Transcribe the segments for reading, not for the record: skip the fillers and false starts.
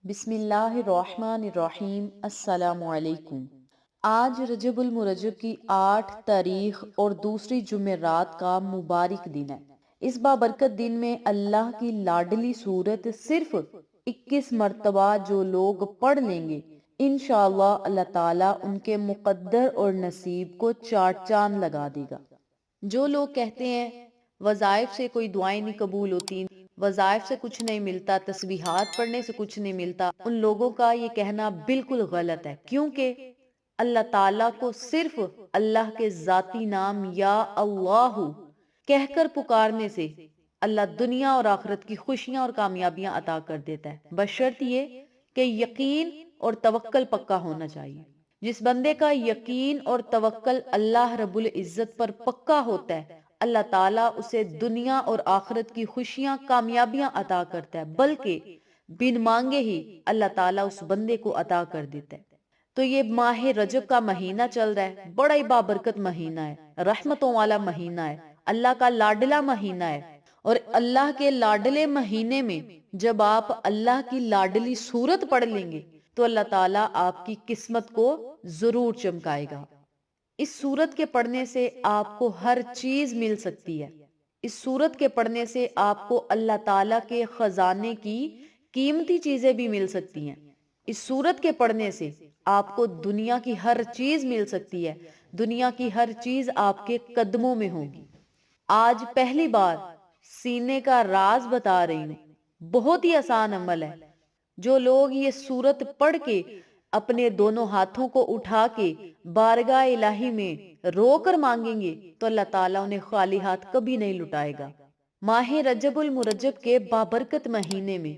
بسم اللہ الرحمن الرحیم۔ السلام علیکم۔ آج رجب المرجب کی 8 تاریخ اور دوسری جمعرات کا مبارک دن ہے۔ اس بابرکت دن میں اللہ کی لاڈلی سورت صرف 21 مرتبہ جو لوگ پڑھ لیں گے انشاءاللہ اللہ تعالیٰ ان کے مقدر اور نصیب کو چار چاند لگا دے گا۔ جو لوگ کہتے ہیں وظائف سے کوئی دعائیں نہیں قبول ہوتی، وظائف سے کچھ نہیں ملتا، تسبیحات پڑھنے سے کچھ نہیں ملتا، ان لوگوں کا یہ کہنا بالکل غلط ہے، کیونکہ اللہ تعالیٰ کو صرف اللہ کے ذاتی نام یا اللہ کہہ کر پکارنے سے اللہ دنیا اور آخرت کی خوشیاں اور کامیابیاں عطا کر دیتا ہے، بشرط یہ کہ یقین اور توکل پکا ہونا چاہیے۔ جس بندے کا یقین اور توکل اللہ رب العزت پر پکا ہوتا ہے، اللہ تعالیٰ اسے دنیا اور آخرت کی خوشیاں کامیابیاں عطا کرتا ہے، بلکہ بن مانگے ہی اللہ تعالیٰ اس بندے کو عطا کر دیتا ہے۔ تو یہ ماہ رجب کا مہینہ چل رہا ہے، بڑا ہی بابرکت مہینہ ہے، رحمتوں والا مہینہ ہے، اللہ کا لاڈلا مہینہ ہے۔ اور اللہ کے لاڈلے مہینے میں جب آپ اللہ کی لاڈلی سورت پڑھ لیں گے تو اللہ تعالیٰ آپ کی قسمت کو ضرور چمکائے گا۔ اس سورت کے پڑھنے سے آپ کو ہر چیز مل سکتی ہے۔ اس سورت کے پڑھنے سے آپ کو اللہ تعالیٰ کے خزانے کی قیمتی چیزیں بھی مل سکتی ہیں۔ اس سورت کے پڑھنے سے آپ کو دنیا کی ہر چیز مل سکتی ہے، دنیا کی ہر چیز آپ کے قدموں میں ہوگی۔ آج پہلی بار سینے کا راز بتا رہی ہوں، بہت ہی آسان عمل ہے۔ جو لوگ یہ سورت پڑھ کے اپنے دونوں ہاتھوں کو اٹھا کے بارگاہ الہی میں رو کر مانگیں گے تو اللہ تعالیٰ انہیں خالی ہاتھ کبھی نہیں لٹائے گا۔ ماہ رجب المرجب کے بابرکت مہینے میں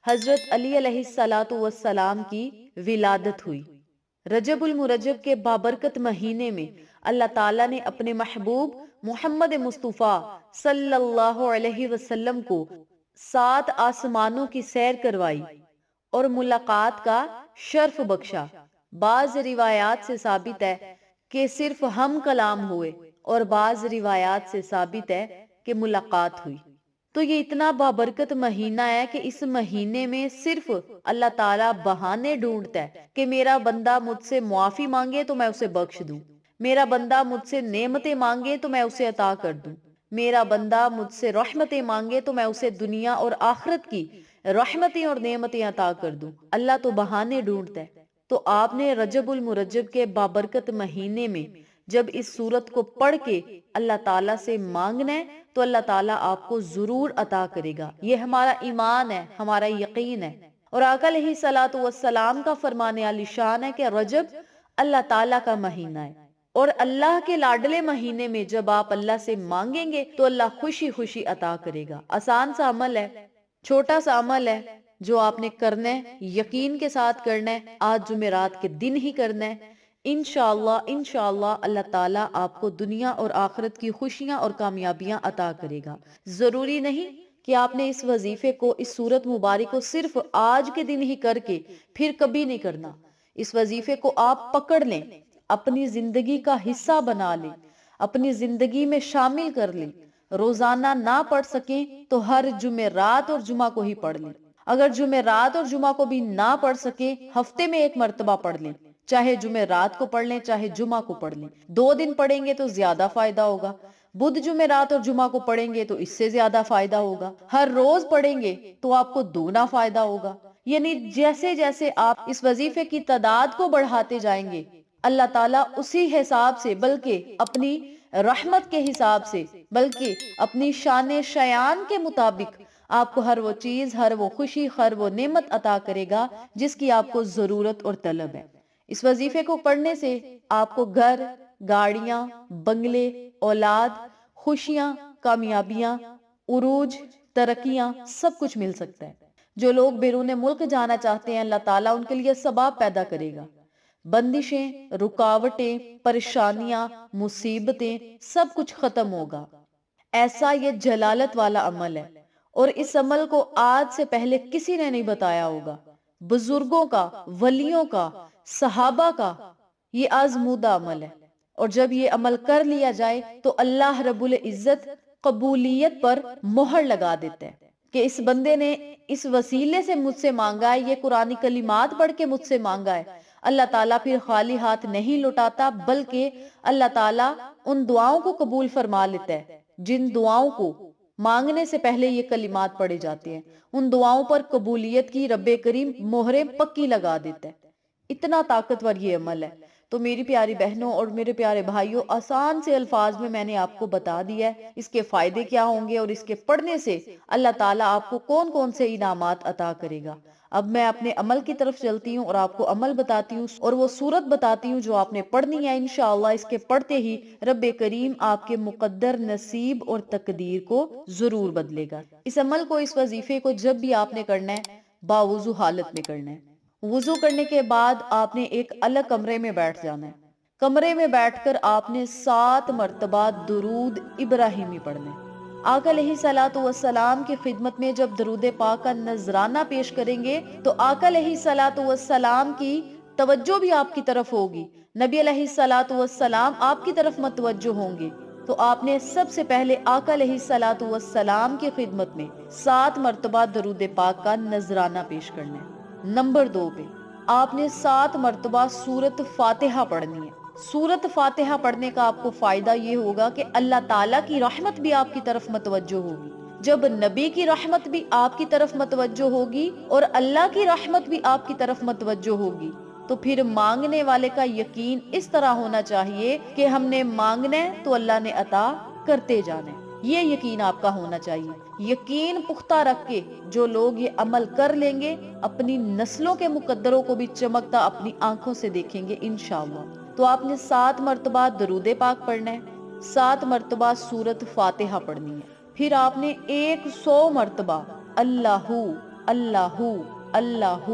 حضرت علی علیہ السلام کی ولادت ہوئی۔ رجب المرجب کے بابرکت مہینے میں اللہ تعالیٰ نے اپنے محبوب محمد مصطفیٰ صلی اللہ علیہ وسلم کو 7 آسمانوں کی سیر کروائی اور ملاقات کا شرف بخشا۔ بعض روایات سے ثابت ہے کہ صرف ہم کلام ہوئے اور بعض روایات سے ثابت ہے کہ ملاقات ہوئی۔ تو یہ اتنا بابرکت مہینہ ہے کہ اس مہینے میں صرف اللہ تعالیٰ بہانے ڈھونڈتا ہے کہ میرا بندہ مجھ سے معافی مانگے تو میں اسے بخش دوں، میرا بندہ مجھ سے نعمتیں مانگے تو میں اسے عطا کر دوں، میرا بندہ مجھ سے رحمتیں مانگے تو میں اسے دنیا اور آخرت کی رحمتیں اور نعمتیں عطا کر دوں۔ اللہ تو بہانے ڈھونڈتا ہے۔ تو آپ نے رجب المرجب کے بابرکت مہینے میں جب اس سورت کو پڑھ کے اللہ تعالیٰ سے مانگنا ہے تو اللہ تعالیٰ آپ کو ضرور عطا کرے گا۔ یہ ہمارا ایمان ہے، ہمارا یقین ہے۔ اور آقا علیہ الصلوۃ والسلام کا فرمان عالی شان ہے کہ رجب اللہ تعالیٰ کا مہینہ ہے، اور اللہ کے لاڈلے مہینے میں جب آپ اللہ سے مانگیں گے تو اللہ خوشی خوشی عطا کرے گا۔ آسان سا عمل ہے، چھوٹا سا عمل ہے جو آپ نے کرنا ہے، یقین کے ساتھ کرنا ہے، آج جمعرات کے دن ہی کرنا ہے۔ انشاءاللہ اللہ تعالیٰ آپ کو دنیا اور آخرت کی خوشیاں اور کامیابیاں عطا کرے گا۔ ضروری نہیں کہ آپ نے اس وظیفے کو، اس سورت مبارک کو صرف آج کے دن ہی کر کے پھر کبھی نہیں کرنا۔ اس وظیفے کو آپ پکڑ لیں، اپنی زندگی کا حصہ بنا لیں، اپنی زندگی میں شامل کر لیں۔ روزانہ نہ پڑھ سکیں تو ہر جمعرات اور جمعہ کو ہی پڑھ لیں۔ اگر جمعرات اور جمعہ کو بھی نہ پڑھ سکیں، ہفتے میں 1 مرتبہ پڑھ لیں، چاہے جمعرات کو پڑھ لیں چاہے جمعہ کو پڑھ لیں۔ 2 دن پڑھیں گے تو زیادہ فائدہ ہوگا، بدھ جمعرات اور جمعہ کو پڑھیں گے تو اس سے زیادہ فائدہ ہوگا، ہر روز پڑھیں گے تو آپ کو دونا فائدہ ہوگا۔ یعنی جیسے جیسے آپ اس وظیفے کی تعداد کو بڑھاتے جائیں گے اللہ تعالیٰ اسی حساب سے، بلکہ اپنی رحمت کے حساب سے، بلکہ اپنی شان شیان کے مطابق آپ کو ہر وہ چیز، ہر وہ خوشی، ہر وہ نعمت عطا کرے گا جس کی آپ کو ضرورت اور طلب ہے۔ اس وظیفے کو پڑھنے سے آپ کو گھر، گاڑیاں، بنگلے، اولاد، خوشیاں، کامیابیاں، عروج، ترقیاں سب کچھ مل سکتا ہے۔ جو لوگ بیرون ملک جانا چاہتے ہیں اللہ تعالیٰ ان کے لیے سباب پیدا کرے گا۔ بندشیں، رکاوٹیں، پریشانیاں، مصیبتیں سب کچھ ختم ہوگا۔ ایسا یہ جلالت والا عمل ہے، اور اس عمل کو آج سے پہلے کسی نے نہیں بتایا ہوگا۔ بزرگوں کا، ولیوں کا، صحابہ کا یہ آزمودہ عمل ہے، اور جب یہ عمل کر لیا جائے تو اللہ رب العزت قبولیت پر مہر لگا دیتا ہے۔ کہ اس بندے نے اس وسیلے سے مجھ سے مانگا ہے، یہ قرآنی کلمات پڑھ کے مجھ سے مانگا ہے، اللہ تعالیٰ پھر خالی ہاتھ نہیں لوٹاتا، بلکہ اللہ تعالیٰ ان دعاؤں کو قبول فرما لیتا ہے جن دعاؤں کو مانگنے سے پہلے یہ کلمات پڑھے جاتے ہیں۔ ان دعاؤں پر قبولیت کی رب کریم مہریں پکی لگا دیتا ہے۔ اتنا طاقتور یہ عمل ہے۔ تو میری پیاری بہنوں اور میرے پیارے بھائیوں، آسان سے الفاظ میں نے آپ کو بتا دیا ہے اس کے فائدے کیا ہوں گے اور اس کے پڑھنے سے اللہ تعالیٰ آپ کو کون کون سے انعامات عطا کرے گا۔ اب میں اپنے عمل کی طرف چلتی ہوں اور آپ کو عمل بتاتی ہوں اور وہ صورت بتاتی ہوں جو آپ نے پڑھنی ہے۔ انشاءاللہ اس کے پڑھتے ہی رب کریم آپ کے مقدر نصیب اور تقدیر کو ضرور بدلے گا۔ اس عمل کو، اس وظیفے کو جب بھی آپ نے کرنا ہے باوضو حالت میں کرنا ہے۔ وضو کرنے کے بعد آپ نے ایک الگ کمرے میں بیٹھ جانا ہے۔ کمرے میں بیٹھ کر آپ نے 7 مرتبہ درود ابراہیمی پڑھنا ہے۔ آقا علیہ الصلوۃ والسلام کی خدمت میں جب درود پاک کا نذرانہ پیش کریں گے تو آقا علیہ الصلوۃ والسلام کی توجہ بھی آپ کی طرف ہوگی، نبی علیہ الصلوۃ والسلام آپ کی طرف متوجہ ہوں گے۔ تو آپ نے سب سے پہلے آقا علیہ الصلوۃ والسلام کی خدمت میں 7 مرتبہ درود پاک کا نذرانہ پیش کرنا ہے۔ نمبر 2 پہ آپ نے 7 مرتبہ سورت فاتحہ پڑھنی ہے۔ سورت فاتحہ پڑھنے کا آپ کو فائدہ یہ ہوگا کہ اللہ تعالیٰ کی رحمت بھی آپ کی طرف متوجہ ہوگی۔ جب نبی کی رحمت بھی آپ کی طرف متوجہ ہوگی اور اللہ کی رحمت بھی آپ کی طرف متوجہ ہوگی تو پھر مانگنے والے کا یقین اس طرح ہونا چاہیے کہ ہم نے مانگنا ہے تو اللہ نے عطا کرتے جانا ہے۔ یہ یقین آپ کا ہونا چاہیے۔ یقین پختہ رکھ کے جو لوگ یہ عمل کر لیں گے اپنی نسلوں کے مقدروں کو بھی چمکتا اپنی آنکھوں سے دیکھیں گے انشاءاللہ۔ تو آپ نے 7 مرتبہ درود پاک پڑھنا ہے، 7 مرتبہ سورت فاتحہ پڑھنی ہے، پھر آپ نے 100 مرتبہ اللہ اللہ اللہ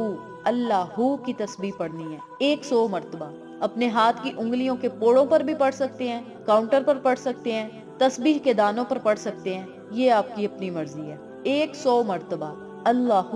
اللہ کی تسبیح پڑھنی ہے۔ 100 مرتبہ اپنے ہاتھ کی انگلیوں کے پوڑوں پر بھی پڑھ سکتے ہیں، کاؤنٹر پر پڑھ سکتے ہیں، تسبیح کے دانوں پر پڑھ سکتے ہیں، یہ آپ کی اپنی مرضی ہے۔ 100 مرتبہ اللہ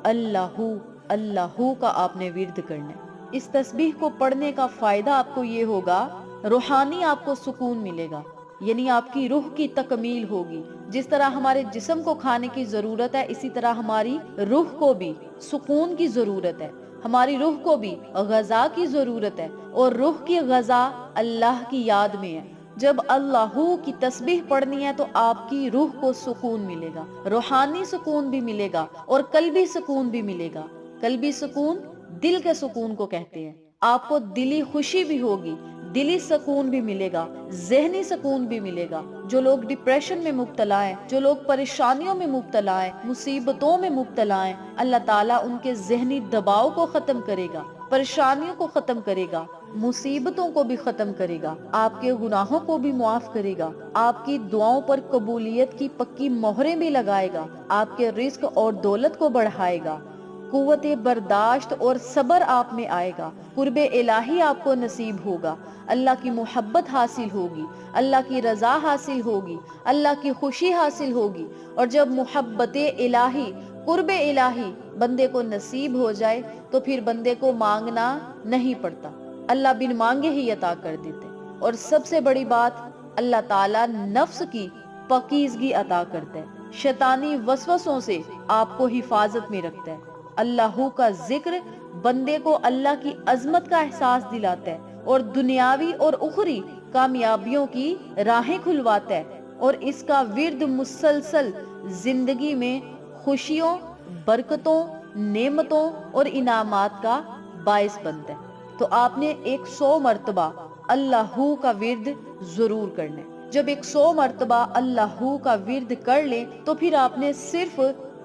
اللہ اللہ کا آپ نے ورد کرنا ہے۔ اس تسبیح کو پڑھنے کا فائدہ آپ کو یہ ہوگا، روحانی آپ کو سکون ملے گا، یعنی آپ کی روح کی تکمیل ہوگی۔ جس طرح ہمارے جسم کو کھانے کی ضرورت ہے اسی طرح ہماری روح کو بھی سکون کی ضرورت ہے، ہماری روح کو بھی غذا کی ضرورت ہے، اور روح کی غذا اللہ کی یاد میں ہے۔ جب اللہ کی تسبیح پڑھنی ہے تو آپ کی روح کو سکون ملے گا، روحانی سکون بھی ملے گا اور قلبی سکون بھی ملے گا۔ قلبی سکون دل کے سکون کو کہتے ہیں۔ آپ کو دلی خوشی بھی ہوگی، دلی سکون بھی ملے گا، ذہنی سکون بھی ملے گا۔ جو لوگ ڈپریشن میں مبتلا ہیں، جو لوگ پریشانیوں میں مبتلا ہیں، مصیبتوں میں مبتلا ہیں، اللہ تعالیٰ ان کے ذہنی دباؤ کو ختم کرے گا، پریشانیوں کو ختم کرے گا، مصیبتوں کو بھی ختم کرے گا، آپ کے گناہوں کو بھی معاف کرے گا، آپ کی دعاؤں پر قبولیت کی پکی مہریں بھی لگائے گا، آپ کے رزق اور دولت کو بڑھائے گا، قوت برداشت اور صبر آپ میں آئے گا، قرب الہی آپ کو نصیب ہوگا، اللہ کی محبت حاصل ہوگی، اللہ کی رضا حاصل ہوگی، اللہ کی خوشی حاصل ہوگی۔ اور جب محبت الہی، قرب الہی بندے کو نصیب ہو جائے تو پھر بندے کو مانگنا نہیں پڑتا، اللہ بن مانگے ہی عطا کر دیتے۔ اور سب سے بڑی بات، اللہ تعالیٰ نفس کی پاکیزگی عطا کرتا ہے، شیطانی وسوسوں سے آپ کو حفاظت میں رکھتا ہے۔ اللہ کا ذکر بندے کو اللہ کی عظمت کا احساس دلاتا ہے اور دنیاوی اور اخری کامیابیوں کی راہیں کھلواتا ہے، اور اس کا ورد مسلسل زندگی میں خوشیوں، برکتوں، نعمتوں اور انعامات کا باعث بنتا ہے۔ تو آپ نے 100 مرتبہ اللہ کا ورد ضرور کرنا ہے۔ جب 100 مرتبہ اللہ کا ورد کر لیں تو پھر آپ نے صرف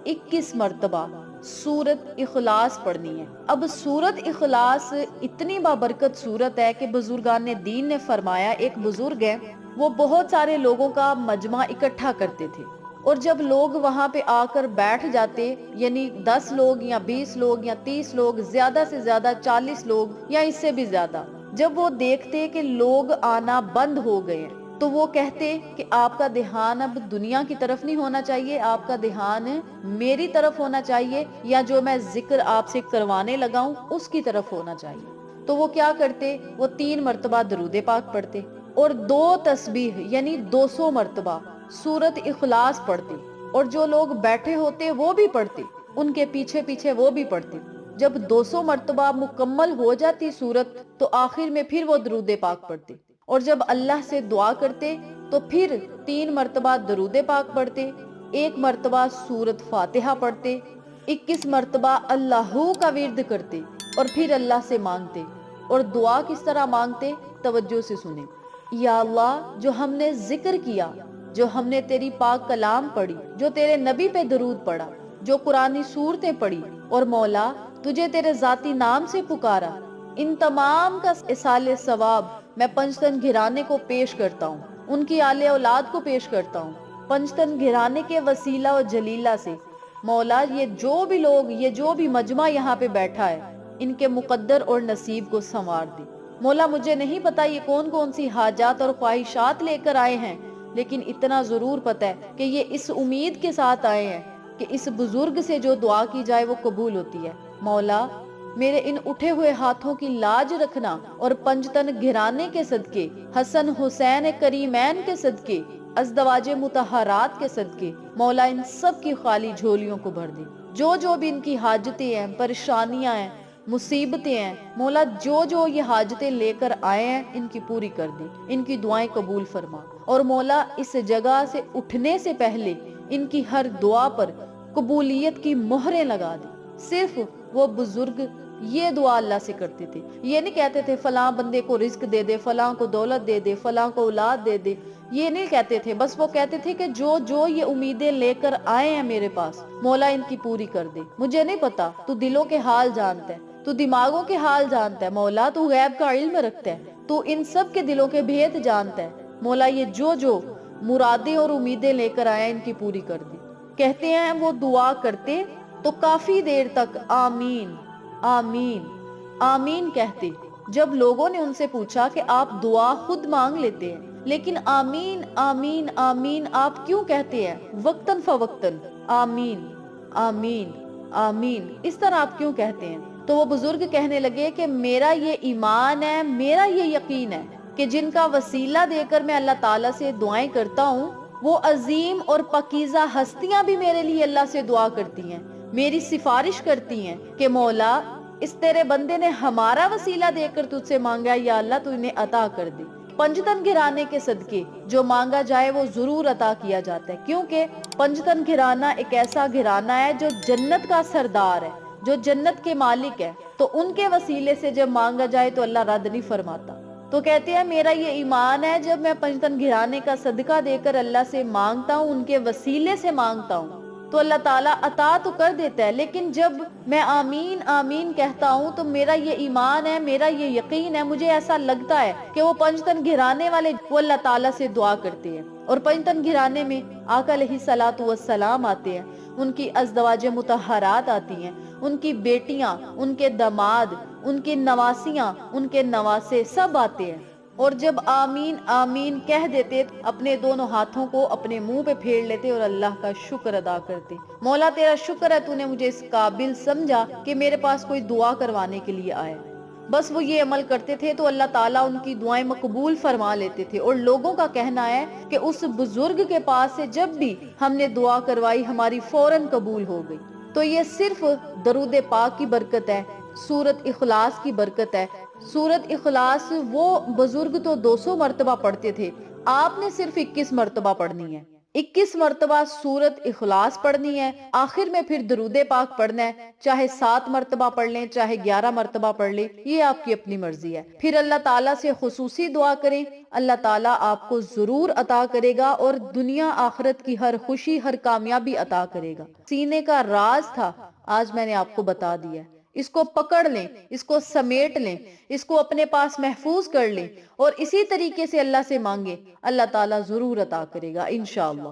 21 مرتبہ سورت اخلاص پڑھنی ہے۔ اب سورت اخلاص اتنی بابرکت سورت ہے کہ بزرگان دین نے فرمایا، ایک بزرگ ہے وہ بہت سارے لوگوں کا مجمع اکٹھا کرتے تھے، اور جب لوگ وہاں پہ آ کر بیٹھ جاتے، یعنی 10 لوگ یا 20 لوگ یا 30 لوگ، زیادہ سے زیادہ 40 لوگ یا اس سے بھی زیادہ، جب وہ دیکھتے کہ لوگ آنا بند ہو گئے ہیں تو وہ کہتے کہ آپ کا دھیان اب دنیا کی طرف نہیں ہونا چاہیے، آپ کا دھیان میری طرف ہونا چاہیے، یا جو میں ذکر آپ سے کروانے لگا ہوں اس کی طرف ہونا چاہیے۔ تو وہ کیا کرتے، وہ 3 مرتبہ درود پاک پڑھتے اور 2 تسبیح یعنی 200 مرتبہ سورت اخلاص پڑھتے۔ اور جو لوگ بیٹھے ہوتے وہ بھی پڑھتے، ان کے پیچھے پیچھے وہ بھی پڑھتے۔ جب 200 مرتبہ مکمل ہو جاتی سورت تو آخر میں پھر وہ درود پاک پڑھتے، اور جب اللہ سے دعا کرتے تو پھر 3 مرتبہ درود پاک پڑھتے، 1 مرتبہ سورت فاتحہ پڑھتے، 21 مرتبہ اللہ کا ورد کرتے، اور پھر اللہ سے مانگتے۔ اور دعا کس طرح مانگتے؟ توجہ سے سنیں۔ یا اللہ، جو ہم نے ذکر کیا، جو ہم نے تیری پاک کلام پڑھی، جو تیرے نبی پہ درود پڑھا، جو قرآنی سورتیں پڑھی، اور مولا تجھے تیرے ذاتی نام سے پکارا، ان تمام کا اصال ثواب میں پنجتن گھرانے کو پیش کرتا ہوں، ان کی آل اولاد کو پیش کرتا ہوں، پنجتن گھرانے کے وسیلہ و جلیلہ سے۔ مولا یہ جو بھی لوگ، یہ جو بھی مجمع یہاں پہ بیٹھا ہے، ان کے مقدر اور نصیب کو سنوار دے۔ مولا مجھے نہیں پتا یہ کون کون سی حاجات اور خواہشات لے کر آئے ہیں، لیکن اتنا ضرور پتا ہے کہ یہ اس امید کے ساتھ آئے ہیں کہ اس بزرگ سے جو دعا کی جائے وہ قبول ہوتی ہے۔ مولا میرے ان اٹھے ہوئے ہاتھوں کی لاج رکھنا، اور پنجتن گھرانے کے صدقے، حسن حسین کریمین کے صدقے، ازدواج مطہرات کے صدقے، مولا ان سب کی خالی جھولیوں کو بھر دے۔ جو جو بھی ان کی حاجتیں ہیں، پریشانیاں ہیں، مصیبتیں ہیں، مولا جو جو یہ حاجتیں لے کر آئے ہیں ان کی پوری کر دے، ان کی دعائیں قبول فرما۔ اور مولا اس جگہ سے اٹھنے سے پہلے ان کی ہر دعا پر قبولیت کی مہریں لگا دے۔ صرف وہ بزرگ یہ دعا اللہ سے کرتے تھے، یہ نہیں کہتے تھے فلاں بندے کو رزق دے دے، فلاں کو دولت دے دے، فلاں کو اولاد دے دے، یہ نہیں کہتے تھے۔ بس وہ کہتے تھے کہ جو جو یہ امیدیں لے کر آئے ہیں میرے پاس، مولا ان کی پوری کر دے۔ مجھے نہیں پتا، تو دلوں کے حال جانتا ہے، تو دماغوں کے حال جانتا ہے، مولا تو غیب کا علم رکھتا ہے، تو ان سب کے دلوں کے بھید جانتا ہے۔ مولا یہ جو جو مرادیں اور امیدیں لے کر آئے ہیں ان کی پوری کر دے۔ کہتے ہیں وہ دعا کرتے تو کافی دیر تک آمین آمین آمین کہتے۔ جب لوگوں نے ان سے پوچھا کہ آپ دعا خود مانگ لیتے ہیں، لیکن آمین آمین آمین آپ کیوں کہتے ہیں وقتاً فوقتاً؟ آمین آمین آمین اس طرح آپ کیوں کہتے ہیں؟ تو وہ بزرگ کہنے لگے کہ میرا یہ ایمان ہے، میرا یہ یقین ہے کہ جن کا وسیلہ دے کر میں اللہ تعالیٰ سے دعائیں کرتا ہوں، وہ عظیم اور پاکیزہ ہستیاں بھی میرے لیے اللہ سے دعا کرتی ہیں، میری سفارش کرتی ہیں کہ مولا اس تیرے بندے نے ہمارا وسیلہ دے کر تجھ سے مانگا، یا اللہ تو انہیں عطا کر دے۔ پنجتن گھرانے کے صدقے جو مانگا جائے وہ ضرور عطا کیا جاتا ہے، کیونکہ پنجتن گھرانہ ایک ایسا گھرانہ ہے جو جنت کا سردار ہے، جو جنت کے مالک ہے، تو ان کے وسیلے سے جب مانگا جائے تو اللہ رد نہیں فرماتا۔ تو کہتے ہیں میرا یہ ایمان ہے، جب میں پنجتن گھرانے کا صدقہ دے کر اللہ سے مانگتا ہوں، ان کے وسیلے سے مانگتا ہوں، تو اللہ تعالیٰ عطا تو کر دیتا ہے، لیکن جب میں آمین آمین کہتا ہوں تو میرا یہ ایمان ہے، میرا یہ یقین ہے، مجھے ایسا لگتا ہے کہ وہ پنجتن گھرانے والے وہ اللہ تعالیٰ سے دعا کرتے ہیں، اور پنجتن گھرانے میں آقا علیہ الصلوۃ والسلام آتے ہیں، ان کی ازدواج مطہرات آتی ہیں، ان کی بیٹیاں، ان کے داماد، ان کی نواسیاں، ان کے نواسے سب آتے ہیں، اور جب آمین آمین کہہ دیتے اپنے دونوں ہاتھوں کو اپنے منہ پہ پھیر لیتے اور اللہ کا شکر ادا کرتے۔ مولا تیرا شکر ہے تو نے مجھے اس قابل سمجھا کہ میرے پاس کوئی دعا کروانے کے لیے آئے۔ بس وہ یہ عمل کرتے تھے تو اللہ تعالیٰ ان کی دعائیں مقبول فرما لیتے تھے، اور لوگوں کا کہنا ہے کہ اس بزرگ کے پاس سے جب بھی ہم نے دعا کروائی ہماری فوراً قبول ہو گئی۔ تو یہ صرف درود پاک کی برکت ہے، سورت اخلاص کی برکت ہے۔ سورت اخلاص وہ بزرگ تو 200 مرتبہ پڑھتے تھے، آپ نے صرف 21 مرتبہ پڑھنی ہے۔ 21 مرتبہ سورت اخلاص پڑھنی ہے، آخر میں پھر درود پاک پڑھنا ہے، چاہے 7 مرتبہ پڑھ لیں، چاہے 11 مرتبہ پڑھ لیں، یہ آپ کی اپنی مرضی ہے۔ پھر اللہ تعالیٰ سے خصوصی دعا کریں، اللہ تعالیٰ آپ کو ضرور عطا کرے گا، اور دنیا آخرت کی ہر خوشی، ہر کامیابی عطا کرے گا۔ سینے کا راز تھا، آج میں نے آپ کو بتا دیا ہے۔ اس کو پکڑ لیں، اس کو سمیٹ لیں، اس کو اپنے پاس محفوظ کر لیں، اور اسی طریقے سے اللہ سے مانگیں، اللہ تعالیٰ ضرور عطا کرے گا انشاءاللہ۔